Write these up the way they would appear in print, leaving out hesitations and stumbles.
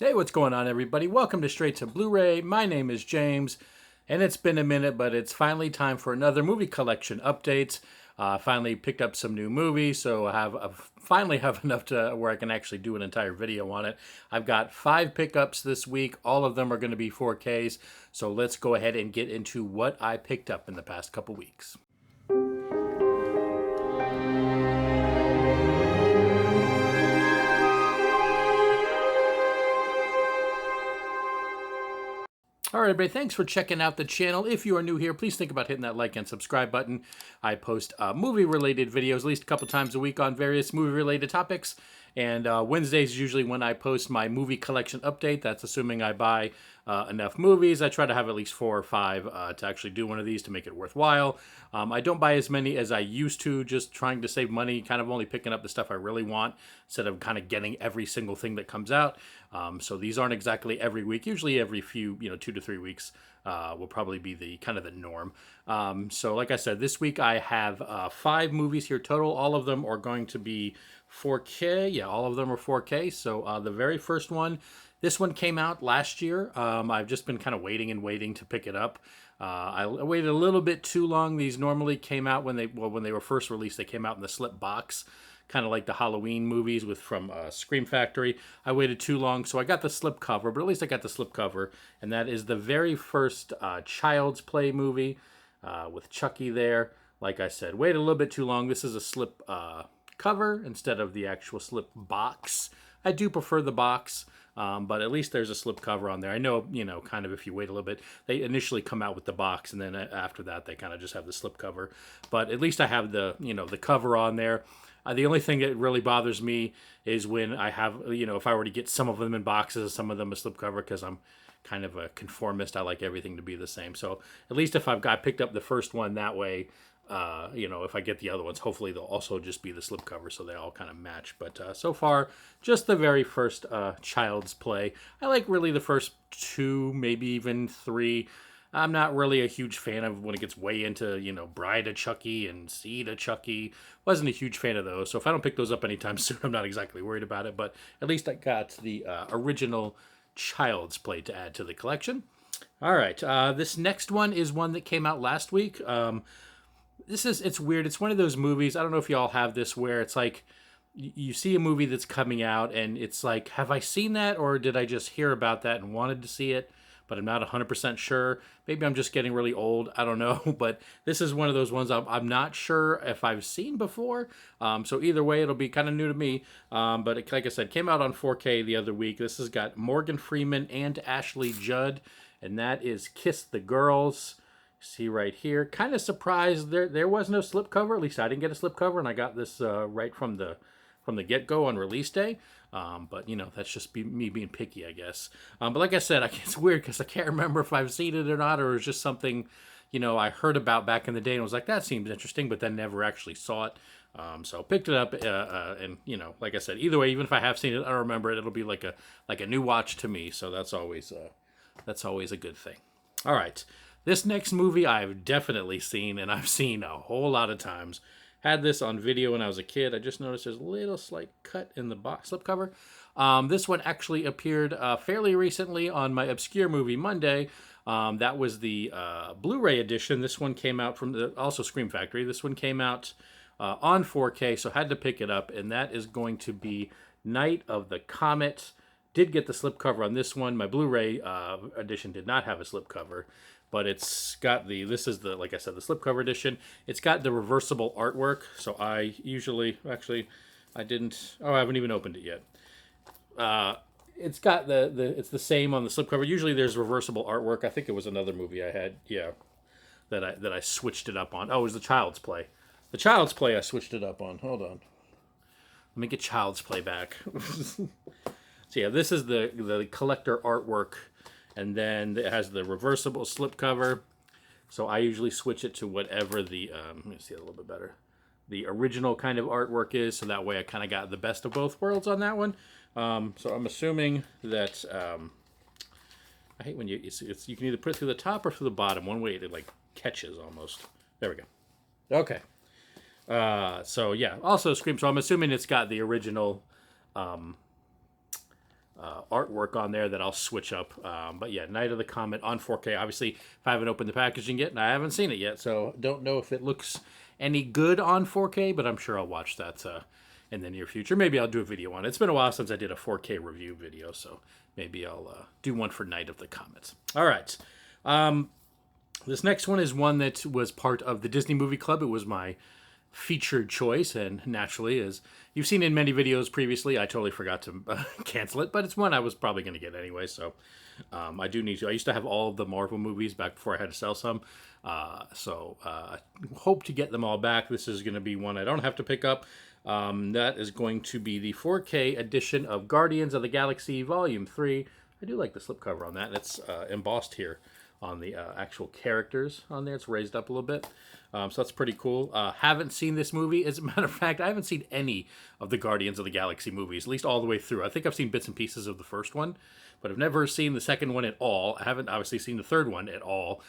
Hey, what's going on, everybody? Welcome to Straight to Blu-ray. My name is James, and it's been a minute, but it's finally time for another movie collection update. Finally picked up some new movies, so I finally have enough to where I can actually do an entire video on it. I've got 5 pickups this week. All of them are going to be 4Ks, so let's go ahead and get into what I picked up in the past couple weeks. All right, everybody, thanks for checking out the channel. If you are new here, please think about hitting that like and subscribe button. I post movie-related videos at least a couple times a week on various movie-related topics. And Wednesdays is usually when I post my movie collection update. That's assuming I buy enough movies. I try to have at least 4 or 5 to actually do one of these to make it worthwhile. I don't buy as many as I used to, just trying to save money, kind of only picking up the stuff I really want instead of kind of getting every single thing that comes out. So these aren't exactly every week. Usually every few, 2 to 3 weeks will probably be the kind of the norm. So like I said, this week I have 5 movies here total. All of them are going to be 4K. Yeah, all of them are 4K. So the very first one, this one came out last year. I've just been kind of waiting to pick it up. I waited a little bit too long. These normally came out when they were first released. They came out in the slip box, kind of like the Halloween movies from Scream Factory. I waited too long, so I got the slip cover, but at least I got the slip cover, and that is the very first Child's Play movie with Chucky there. Like I said, waited a little bit too long. This is a slip cover instead of the actual slip box. I do prefer the box, but at least there's a slip cover on there. I know, kind of if you wait a little bit, they initially come out with the box, and then after that, they kind of just have the slip cover. But at least I have the, the cover on there. The only thing that really bothers me is when I have, if I were to get some of them in boxes, some of them a slipcover, because I'm kind of a conformist. I like everything to be the same. So at least if I've picked up the first one that way, if I get the other ones, hopefully they'll also just be the slipcover, so they all kind of match. But so far, just the very first Child's Play. I like really the first 2, maybe even 3. I'm not really a huge fan of when it gets way into, Bride of Chucky and Seed of Chucky. Wasn't a huge fan of those. So if I don't pick those up anytime soon, I'm not exactly worried about it. But at least I got the original Child's Play to add to the collection. All right. This next one is one that came out last week. It's weird. It's one of those movies. I don't know if y'all have this where it's like you see a movie that's coming out and it's like, have I seen that, or did I just hear about that and wanted to see it? But I'm not 100% sure. Maybe I'm just getting really old. I don't know. But this is one of those ones I'm not sure if I've seen before. So either way, it'll be kind of new to me. But like I said, came out on 4K the other week. This has got Morgan Freeman and Ashley Judd. And that is Kiss the Girls. See right here. Kind of surprised there was no slipcover. At least I didn't get a slipcover. And I got this right from the get-go on release day. But, that's just me being picky, I guess. But like I said, it's weird because I can't remember if I've seen it or not, or it's just something, I heard about back in the day and was like, that seems interesting, but then never actually saw it. So picked it up, and, like I said, either way, even if I have seen it, I don't remember it, it'll be like a new watch to me. So that's always a good thing. All right. This next movie I've definitely seen, and I've seen a whole lot of times. Had this on video when I was a kid. I just noticed there's a little slight cut in the box slipcover. This one actually appeared fairly recently on my Obscure Movie Monday. That was the Blu-ray edition. This one came out from also Scream Factory. This one came out on 4K, so had to pick it up, and that is going to be Night of the Comet. Did get the slipcover on this one. My Blu-ray edition did not have a slipcover. But it's got this is like I said, the slipcover edition. It's got the reversible artwork. So I usually, I haven't even opened it yet. It's got it's the same on the slipcover. Usually there's reversible artwork. I think it was another movie I had, that I switched it up on. Oh, it was the Child's Play. The Child's Play I switched it up on. Hold on. Let me get Child's Play back. So yeah, this is the collector artwork. And then it has the reversible slipcover. So I usually switch it to whatever the, let me see it a little bit better, the original kind of artwork is. So that way I kind of got the best of both worlds on that one. So I'm assuming that, I hate when you can either put it through the top or through the bottom. One way it catches almost. There we go. Okay. So yeah, also Scream. So I'm assuming it's got the original artwork on there that I'll switch up. But yeah, Night of the Comet on 4K. Obviously, if I haven't opened the packaging yet, and I haven't seen it yet, so don't know if it looks any good on 4K, but I'm sure I'll watch that in the near future. Maybe I'll do a video on it. It's been a while since I did a 4K review video, so maybe I'll do one for Night of the Comet. All right. This next one is one that was part of the Disney Movie Club. It was my featured choice, and naturally, as you've seen in many videos previously, I totally forgot to cancel it, but it's one I was probably going to get anyway, so I do need to. I used to have all of the Marvel movies back before I had to sell some, so I hope to get them all back. This is going to be one I don't have to pick up. That is going to be the 4K edition of Guardians of the Galaxy Volume 3. I do like the slipcover on that. It's embossed here on the actual characters on there. It's raised up a little bit. So that's pretty cool. Haven't seen this movie. As a matter of fact, I haven't seen any of the Guardians of the Galaxy movies, at least all the way through. I think I've seen bits and pieces of the first one, but I've never seen the second one at all. I haven't obviously seen the third one at all.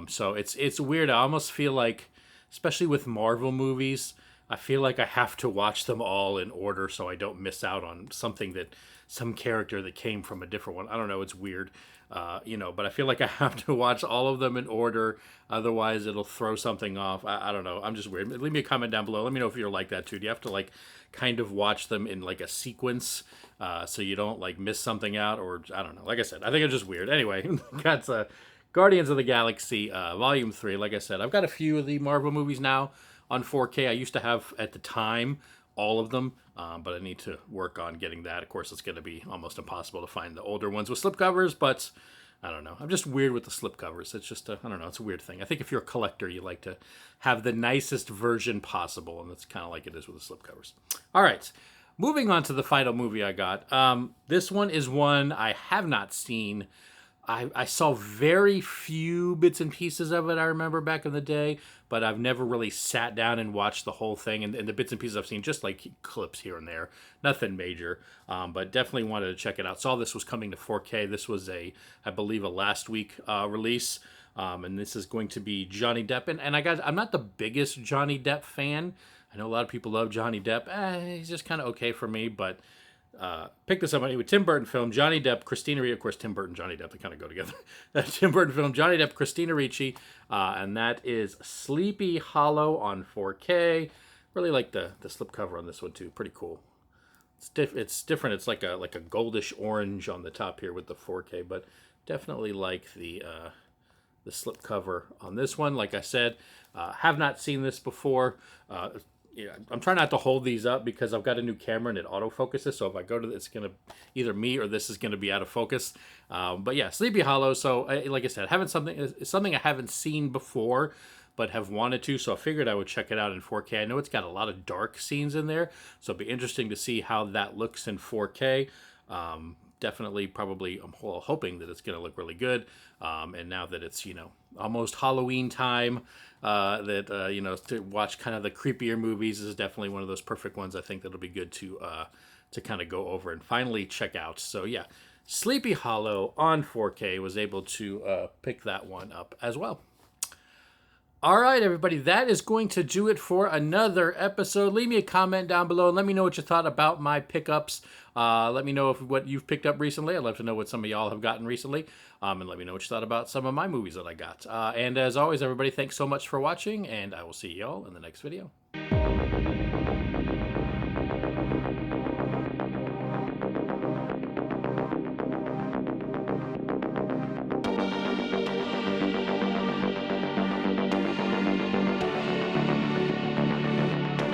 So it's weird. I almost feel like, especially with Marvel movies, I feel like I have to watch them all in order so I don't miss out on some character that came from a different one. I don't know. It's weird. But I feel like I have to watch all of them in order. Otherwise, it'll throw something off. I don't know. I'm just weird. Leave me a comment down below. Let me know if you're like that too. Do you have to kind of watch them in a sequence so you don't miss something out? Or I don't know. Like I said, I think it's just weird. Anyway, that's Guardians of the Galaxy Volume 3. Like I said, I've got a few of the Marvel movies now on 4K. I used to have, at the time, all of them, but I need to work on getting that. Of course, it's going to be almost impossible to find the older ones with slipcovers, but I don't know. I'm just weird with the slipcovers. It's just, I don't know, it's a weird thing. I think if you're a collector, you like to have the nicest version possible, and that's kind of like it is with the slipcovers. All right, moving on to the final movie I got. This one is one I have not seen. I saw very few bits and pieces of it, I remember, back in the day, but I've never really sat down and watched the whole thing, and the bits and pieces I've seen, just clips here and there, nothing major, but definitely wanted to check it out. Saw this was coming to 4K. This was I believe, a last week release, and this is going to be Johnny Depp, and I'm not the biggest Johnny Depp fan. I know a lot of people love Johnny Depp. He's just kind of okay for me, but picked this up with Tim Burton film, Johnny Depp, Christina Ricci. Of course, Tim Burton, Johnny Depp, they kind of go together. Tim Burton film, Johnny Depp, Christina Ricci, and that is Sleepy Hollow on 4K. Really like the slipcover on this one too. Pretty cool. It's different. It's like a goldish orange on the top here with the 4K, but definitely like the slipcover on this one. Like I said, have not seen this before. I'm trying not to hold these up because I've got a new camera and it autofocuses. So if I go to it's going to either me or this is going to be out of focus. But yeah, Sleepy Hollow. So like I said, something I haven't seen before, but have wanted to. So I figured I would check it out in 4K. I know it's got a lot of dark scenes in there, so it'll be interesting to see how that looks in 4K. Definitely, probably, I'm hoping that it's going to look really good. And now that it's, almost Halloween time, to watch kind of the creepier movies is definitely one of those perfect ones. I think that'll be good to kind of go over and finally check out. So yeah, Sleepy Hollow on 4K, was able to pick that one up as well. All right, everybody, that is going to do it for another episode. Leave me a comment down below and let me know what you thought about my pickups. Let me know what you've picked up recently. I'd love to know what some of y'all have gotten recently. And let me know what you thought about some of my movies that I got. And as always, everybody, thanks so much for watching, and I will see y'all in the next video.